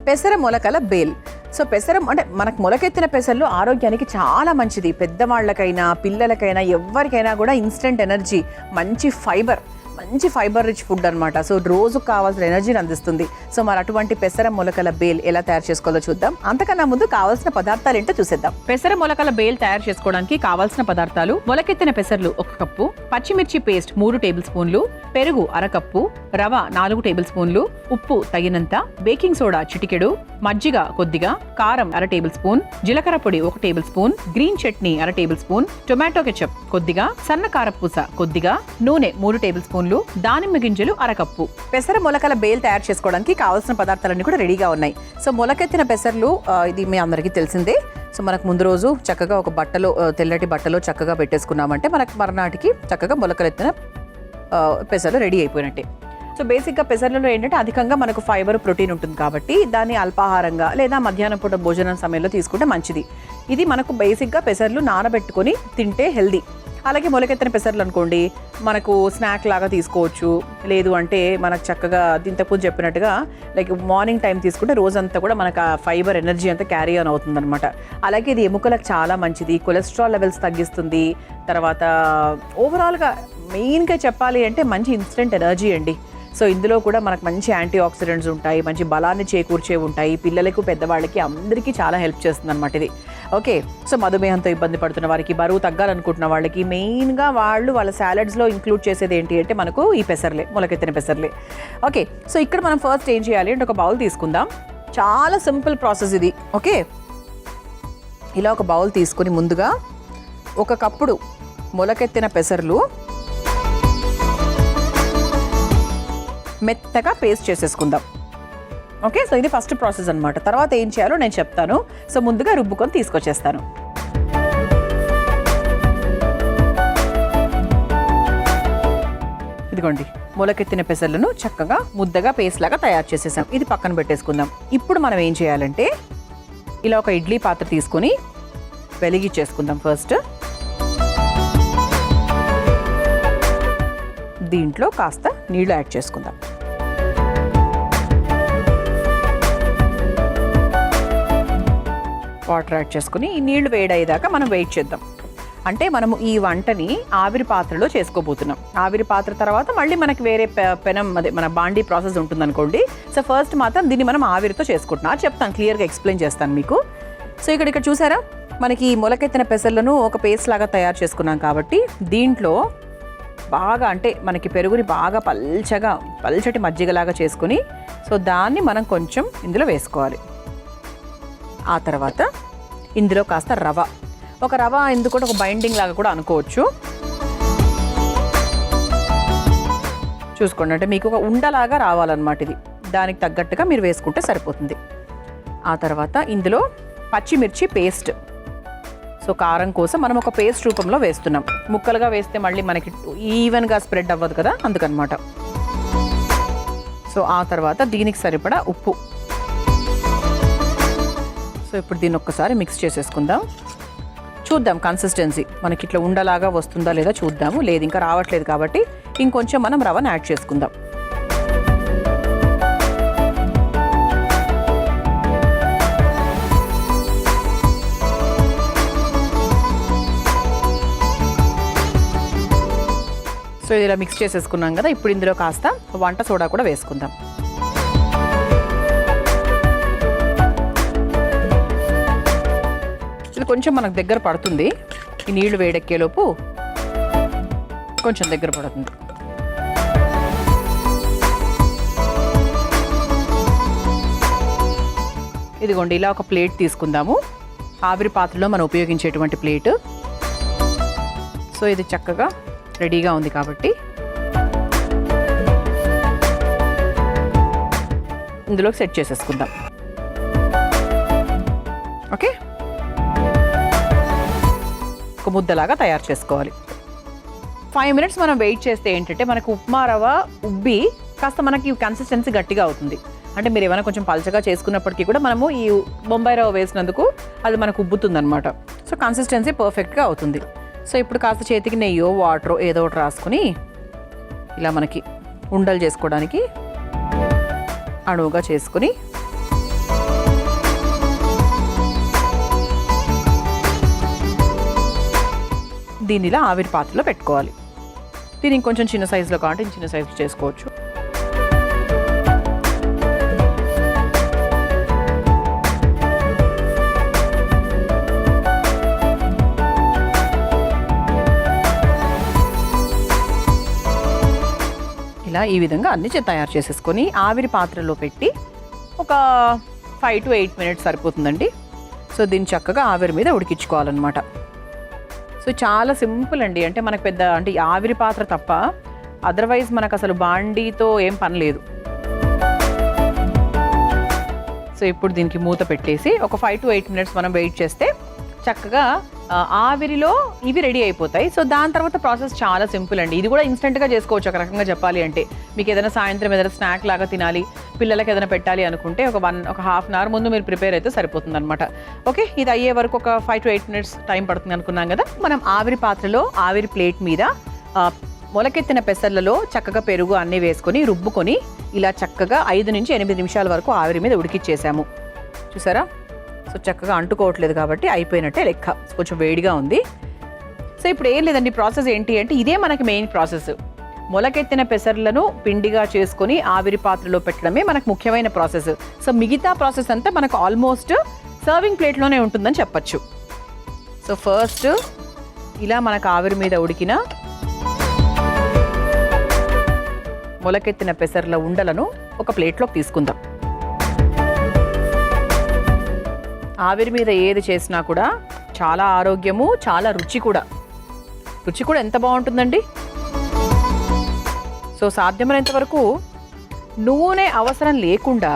పెసర మొలకల bale. So పెసర అంటే మనకు మొలకెత్తిన పెసర్లు ఆరోగ్యానికి చాలా మంచిది. పెద్దవాళ్ళకైనా పిల్లలకైనా ఎవరికైనా కూడా ఇన్స్టెంట్ ఎనర్జీ, మంచి ఫైబర్ రిచ్ ఫుడ్ అనమాట. సో రోజుకు కావాల్సిన ఎనర్జీని అందిస్తుంది. సో మరి అటువంటి పెసర మొలకల బేల్ ఎలా తయారు చేసుకోవాలో చూద్దాం. అంతకన్నా ముందు కావాల్సిన పదార్థాలు ఏంటో చూసేద్దాం. పెసర మొలకల బేల్ తయారు చేసుకోవడానికి కావాల్సిన పదార్థాలు: మొలకెత్తిన పెసర్లు 1 కప్పు, పచ్చిమిర్చి పేస్ట్ 3 టేబుల్ స్పూన్లు, పెరుగు 1/2 కప్పు, రవ 4 టేబుల్ స్పూన్లు, ఉప్పు తగినంత, బేకింగ్ సోడా చిటికెడు, మజ్జిగ కొద్దిగా, కారం 1/2 టేబుల్ స్పూన్, జీలకర్ర పొడి 1 table spoon, green chutney 1/2 table spoon, tomato ketchup కొద్దిగా, సన్న కారపూస కొద్దిగా, నూనె 3 టేబుల్ స్పూన్లు, దానిమ్మ గింజలు 1/2 కప్పు. పెసర మొలకల బేల్ తయారు చేసుకోవడానికి కావాల్సిన పదార్థాలన్నీ కూడా రెడీగా ఉన్నాయి. సో మొలకెత్తిన పెసర్లు ఇది మీ అందరికీ తెలిసిందే. సో మనకు ముందు రోజు చక్కగా ఒక బట్టలో, తెల్లటి బట్టలో చక్కగా పెట్టేసుకున్నామంటే మనకు మర్నాటికి చక్కగా మొలకలెత్తిన పెసర్లు రెడీ అయిపోయినట్టే. సో బేసిక్గా పెసర్లలో ఏంటంటే అధికంగా మనకు ఫైబర్, ప్రోటీన్ ఉంటుంది కాబట్టి దాన్ని అల్పాహారంగా లేదా మధ్యాహ్నం పూట భోజనం సమయంలో తీసుకుంటే మంచిది. ఇది మనకు బేసిక్గా పెసర్లు నానబెట్టుకొని తింటే హెల్దీ. అలాగే మొలకెత్తిన పెసర్లు అనుకోండి మనకు స్నాక్ లాగా తీసుకోవచ్చు. లేదు అంటే మనకు చక్కగా ఇంతకుముందు చెప్పినట్టుగా లైక్ మార్నింగ్ టైం తీసుకుంటే రోజంతా కూడా మనకు ఆ ఫైబర్ ఎనర్జీ అంతా క్యారీ ఆన్ అవుతుంది అనమాట. అలాగే ఇది ఎముకలకు చాలా మంచిది, కొలెస్ట్రాల్ లెవెల్స్ తగ్గిస్తుంది. తర్వాత ఓవరాల్గా మెయిన్గా చెప్పాలి అంటే మంచి ఇన్స్టెంట్ ఎనర్జీ అండి. సో ఇందులో కూడా మనకు మంచి యాంటీ ఆక్సిడెంట్స్ ఉంటాయి, మంచి బలాన్ని చేకూర్చే ఉంటాయి. పిల్లలకు, పెద్దవాళ్ళకి అందరికీ చాలా హెల్ప్ చేస్తుంది అనమాట ఇది. ఓకే, సో మధుమేహంతో ఇబ్బంది పడుతున్న వారికి, బరువు తగ్గాలనుకుంటున్న వాళ్ళకి మెయిన్గా వాళ్ళ సాలడ్స్లో ఇంక్లూడ్ చేసేది ఏంటి అంటే మనకు ఈ పెసర్లే, మొలకెత్తిన పెసర్లే. ఓకే, సో ఇక్కడ మనం ఫస్ట్ ఏం చేయాలి అంటే ఒక బౌల్ తీసుకుందాం. చాలా సింపుల్ ప్రాసెస్ ఇది. ఓకే, ఇలా ఒక బౌల్ తీసుకుని ముందుగా 1 కప్పుడు మొలకెత్తిన పెసర్లు మెత్తగా పేస్ట్ చేసేసుకుందాం. ఓకే, సో ఇది ఫస్ట్ ప్రాసెస్ అనమాట. తర్వాత ఏం చేయాలో నేను చెప్తాను. సో ముందుగా రుబ్బుకొని తీసుకొచ్చేస్తాను. ఇదిగోండి, మొలకెత్తిన పెసర్లను చక్కగా ముద్దగా పేస్ట్ లాగా తయారు చేసేసాం. ఇది పక్కన పెట్టేసుకుందాం. ఇప్పుడు మనం ఏం చేయాలంటే ఇలా ఒక ఇడ్లీ పాత్ర తీసుకొని వెలిగించేసుకుందాం. ఫస్ట్ దీంట్లో కాస్త నీళ్లు యాడ్ చేసుకుందాం. వాటర్ యాడ్ చేసుకుని ఈ నీళ్లు వేడయ్యేదాకా మనం వెయిట్ చేద్దాం. అంటే మనము ఈ వంటని ఆవిరి పాత్రలో చేసుకోబోతున్నాం. ఆవిరి పాత్ర తర్వాత మళ్ళీ మనకి వేరే పెనం, అదే మన బాండీ ప్రాసెస్ ఉంటుందనుకోండి. సో ఫస్ట్ మాత్రం దీన్ని మనం ఆవిరితో చేసుకుంటున్నాం. చెప్తాను, క్లియర్గా ఎక్స్ప్లెయిన్ చేస్తాను మీకు. సో ఇక్కడ చూసారా, మనకి మొలకెత్తిన పెసర్లను ఒక పేస్ట్ లాగా తయారు చేసుకున్నాం కాబట్టి దీంట్లో బాగా అంటే మనకి పెరుగుని బాగా పల్చటి మజ్జిగలాగా చేసుకుని సో దాన్ని మనం కొంచెం ఇందులో వేసుకోవాలి. ఆ తర్వాత ఇందులో కాస్త రవ, ఎందుకు ఒక బైండింగ్ లాగా కూడా అనుకోవచ్చు. చూసుకోండి, అంటే మీకు ఒక ఉండలాగా రావాలన్నమాట. ఇది దానికి తగ్గట్టుగా మీరు వేసుకుంటే సరిపోతుంది. ఆ తర్వాత ఇందులో పచ్చిమిర్చి పేస్ట్. సో కారం కోసం మనం ఒక పేస్ట్ రూపంలో వేస్తున్నాం. ముక్కలుగా వేస్తే మళ్ళీ మనకి ఈవెన్గా స్ప్రెడ్ అవ్వదు కదా, అందుకనమాట. సో ఆ తర్వాత దీనికి సరిపడా ఉప్పు. సో ఇప్పుడు దీన్ని ఒక్కసారి మిక్స్ చేసేసుకుందాం. చూద్దాం కన్సిస్టెన్సీ మనకి ఇట్లా ఉండలాగా వస్తుందా లేదా చూద్దాము. లేదు, ఇంకా రావట్లేదు కాబట్టి ఇంకొంచెం మనం రవ్వను యాడ్ చేసుకుందాం. సో ఇది ఇలా మిక్స్ చేసేసుకున్నాం కదా. ఇప్పుడు ఇందులో కాస్త వంట సోడా కూడా వేసుకుందాం. ఇది కొంచెం మనకు దగ్గర పడుతుంది. ఈ నీళ్లు వేడెక్కేలోపు కొంచెం దగ్గర పడుతుంది. ఇదిగోండి, ఇలా ఒక ప్లేట్ తీసుకుందాము. ఆవిరి పాత్రలో మనం ఉపయోగించేటువంటి ప్లేటు. సో ఇది చక్కగా రెడీగా ఉంది కాబట్టి ఇందులో సెట్ చేసేసుకుందాం. ఓకే, ఒక ముద్దలాగా తయారు చేసుకోవాలి. 5 మినిట్స్ మనం వెయిట్ చేస్తే ఏంటంటే మనకు ఉప్మా రవ్వ ఉబ్బి కాస్త మనకి కన్సిస్టెన్సీ గట్టిగా అవుతుంది. అంటే మీరు ఏమైనా కొంచెం పలచగా చేసుకున్నప్పటికీ కూడా మనము ఈ బొంబాయి రవ్వ వేసినందుకు అది మనకు ఉబ్బుతుంది అనమాట. సో కన్సిస్టెన్సీ పర్ఫెక్ట్గా అవుతుంది. సో ఇప్పుడు కాస్త చేతికి నెయ్యో వాటరో ఏదో ఒకటి రాసుకుని ఇలా మనకి ఉండలు చేసుకోవడానికి అణువుగా చేసుకుని దీన్ని ఇలా ఆవిరి పాత్రలో పెట్టుకోవాలి. దీన్ని ఇంకొంచెం చిన్న సైజులో కావాలంటే చిన్న సైజులో చేసుకోవచ్చు. ఇలా ఈ విధంగా అన్ని తయారు చేసేసుకొని ఆవిరి పాత్రలో పెట్టి ఒక 5 to 8 minutes సరిపోతుందండి. సో దీన్ని చక్కగా ఆవిరి మీద ఉడికించుకోవాలన్నమాట. సో చాలా సింపుల్ అండి. అంటే మనకు పెద్ద అంటే ఆవిరి పాత్ర తప్ప అదర్వైజ్ మనకు అసలు బాండీతో ఏం పని లేదు. సో ఇప్పుడు దీనికి మూత పెట్టేసి ఒక 5 to 8 minutes మనం వెయిట్ చేస్తే చక్కగా ఆవిరిలో ఇవి రెడీ అయిపోతాయి. సో దాని తర్వాత ప్రాసెస్ చాలా సింపుల్ అండి. ఇది కూడా ఇన్స్టెంట్గా చేసుకోవచ్చు ఒక రకంగా చెప్పాలి అంటే. మీకు ఏదైనా సాయంత్రం ఏదైనా స్నాక్ లాగా తినాలి, పిల్లలకి ఏదైనా పెట్టాలి అనుకుంటే ఒక హాఫ్ అన్ అవర్ ముందు మీరు ప్రిపేర్ అయితే సరిపోతుంది అనమాట. ఓకే, ఇది అయ్యే వరకు ఒక 5 to 8 minutes టైం పడుతుంది అనుకున్నాం కదా. మనం ఆవిరి పాత్రలో ఆవిరి ప్లేట్ మీద మొలకెత్తిన పెసర్లలో చక్కగా పెరుగు అన్నీ వేసుకొని రుబ్బుకొని ఇలా చక్కగా 5 నుంచి 8 నిమిషాల వరకు ఆవిరి మీద ఉడికిచ్చేసాము. చూసారా? సో చక్కగా అంటుకోవట్లేదు కాబట్టి అయిపోయినట్టే లెక్క. కొంచెం వేడిగా ఉంది. సో ఇప్పుడు ఏం లేదండి, ప్రాసెస్ ఏంటి అంటే ఇదే మనకి మెయిన్ ప్రాసెస్. మొలకెత్తిన పెసర్లను పిండిగా చేసుకొని ఆవిరి పాత్రలో పెట్టడమే మనకు ముఖ్యమైన ప్రాసెస్. సో మిగతా ప్రాసెస్ అంతా మనకు ఆల్మోస్ట్ సర్వింగ్ ప్లేట్లోనే ఉంటుందని చెప్పచ్చు. సో ఫస్ట్ ఇలా మనకు ఆవిరి మీద ఉడికిన మొలకెత్తిన పెసర్ల ఉండలను ఒక ప్లేట్లోకి తీసుకుందాం. ఆవిరి మీద ఏది చేసినా కూడా చాలా ఆరోగ్యము, చాలా రుచి కూడా ఎంత బాగుంటుందండి. సో సాధ్యమైనంత వరకు నూనె అవసరం లేకుండా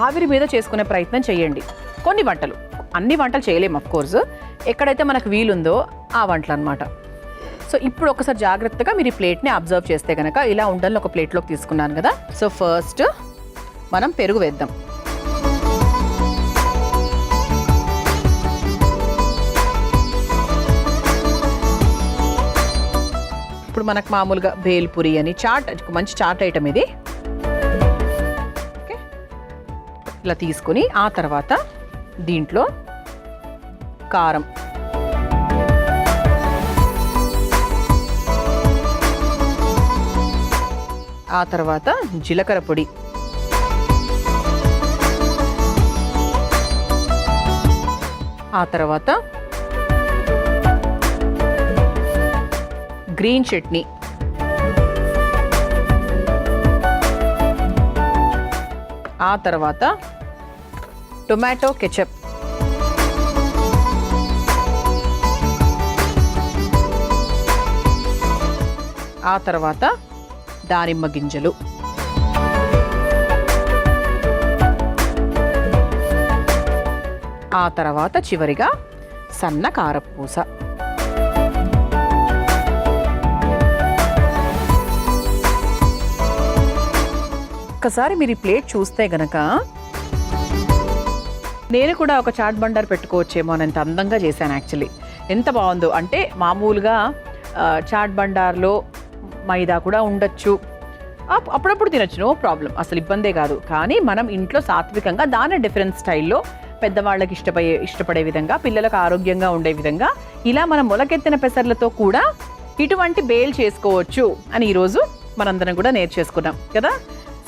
ఆవిరి మీద చేసుకునే ప్రయత్నం చేయండి. కొన్ని వంటలు, అన్ని వంటలు చేయలేము అఫ్కోర్స్, ఎక్కడైతే మనకు వీలుందో ఆ వంటలు అనమాట. సో ఇప్పుడు ఒకసారి జాగ్రత్తగా మీరు ఈ ప్లేట్ని అబ్జర్వ్ చేస్తే కనుక ఇలా ఉండల్ని ఒక ప్లేట్లోకి తీసుకున్నాను కదా. సో ఫస్ట్ మనం పెరుగు వేద్దాం. ఇప్పుడు మనకు మామూలుగా భేల్పూరి అని చాట్, మంచి చాట్ ఐటమ్ ఇది. ఓకే, ఇలా తీసుకొని ఆ తర్వాత దీంట్లో కారం, ఆ తర్వాత జీలకర్ర పొడి, ఆ తర్వాత గ్రీన్ చట్నీ, ఆ తర్వాత టొమాటో కెచప్, ఆ తర్వాత దానిమ్మ గింజలు, ఆ తర్వాత చివరిగా సన్న కారపూస. ఒక్కసారి మీరు ఈ ప్లేట్ చూస్తే గనక నేను కూడా ఒక చాట్ బండార్ పెట్టుకోవచ్చేమో అని ఎంత అందంగా చేశాను. యాక్చువల్లీ ఎంత బాగుందో అంటే మామూలుగా చాట్ బండార్లో మైదా కూడా ఉండొచ్చు, అప్పుడప్పుడు తినచ్చు, నో ప్రాబ్లం, అసలు ఇబ్బందే కాదు. కానీ మనం ఇంట్లో సాత్వికంగా దాని డిఫరెంట్ స్టైల్లో పెద్దవాళ్ళకి ఇష్టపడే విధంగా, పిల్లలకు ఆరోగ్యంగా ఉండే విధంగా ఇలా మనం మొలకెత్తిన పెసర్లతో కూడా ఇటువంటి బేల్ చేసుకోవచ్చు అని ఈరోజు మనందరం కూడా నేర్చేసుకున్నాం కదా.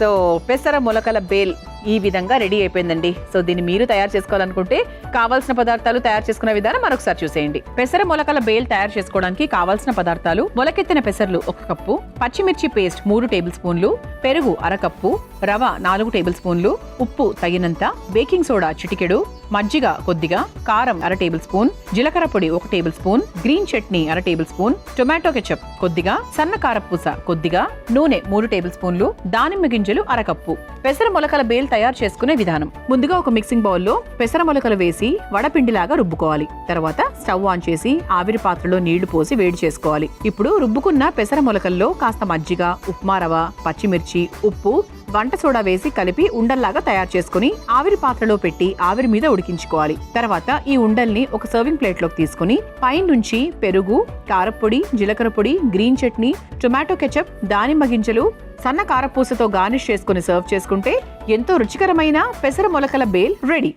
సో పెసర మొలకల బేల్ ఈ విధంగా రెడీ అయిపోయిందండి. సో దీన్ని మీరు తయారు చేసుకోవాలనుకుంటే కావాల్సిన పదార్థాలు తయారు చేసుకునే విధానం మరొకసారి చూసేయండి. పెసర మొలకల బేల్ తయారు చేసుకోవడానికి కావాల్సిన పదార్థాలు: మొలకెత్తిన పెసర్లు 1 కప్పు, పచ్చిమిర్చి పేస్ట్ 3 టేబుల్ స్పూన్లు, పెరుగు 1/2 కప్పు, రవ 4 టేబుల్ స్పూన్లు, ఉప్పు తగినంత, బేకింగ్ సోడా చిటికెడు, మజ్జిగ కొద్దిగా, కారం 1/2 టేబుల్ స్పూన్, జీలకర్ర పొడి 1 table spoon, green chutney 1/2 table spoon, tomato ketchup కొద్దిగా, సన్న కారపూస కొద్దిగా, నూనె 3 టేబుల్ స్పూన్లు, దానిమ్మ గింజలు 1/2 కప్పు. పెసర మొలకల బేల్ తయారు చేసుకునే విధానం: ముందుగా ఒక మిక్సింగ్ బౌల్లో పెసర మొలకలు వేసి వడపిండిలాగా రుబ్బుకోవాలి. తర్వాత స్టవ్ ఆన్ చేసి ఆవిరి పాత్రలో నీళ్లు పోసి వేడి చేసుకోవాలి. ఇప్పుడు రుబ్బుకున్న పెసర మొలకల్లో కాస్త మజ్జిగ, ఉప్మా రవ, పచ్చిమిర్చి, ఉప్పు, వంట సోడా వేసి కలిపి ఉండల్లాగా తయారు చేసుకుని ఆవిరి పాత్రలో పెట్టి ఆవిరి మీద ఉడికించుకోవాలి. తర్వాత ఈ ఉండల్ని ఒక సర్వింగ్ ప్లేట్లోకి తీసుకుని పైనుంచి పెరుగు, కారపొడి, జీలకర్ర పొడి, గ్రీన్ చట్నీ, టొమాటో కెచప్, దానిమ్మ గింజలు, సన్న కారపూసతో గార్నిష్ చేసుకుని సర్వ్ చేసుకుంటే ఎంతో రుచికరమైన పెసర మొలకల బేల్ రెడీ.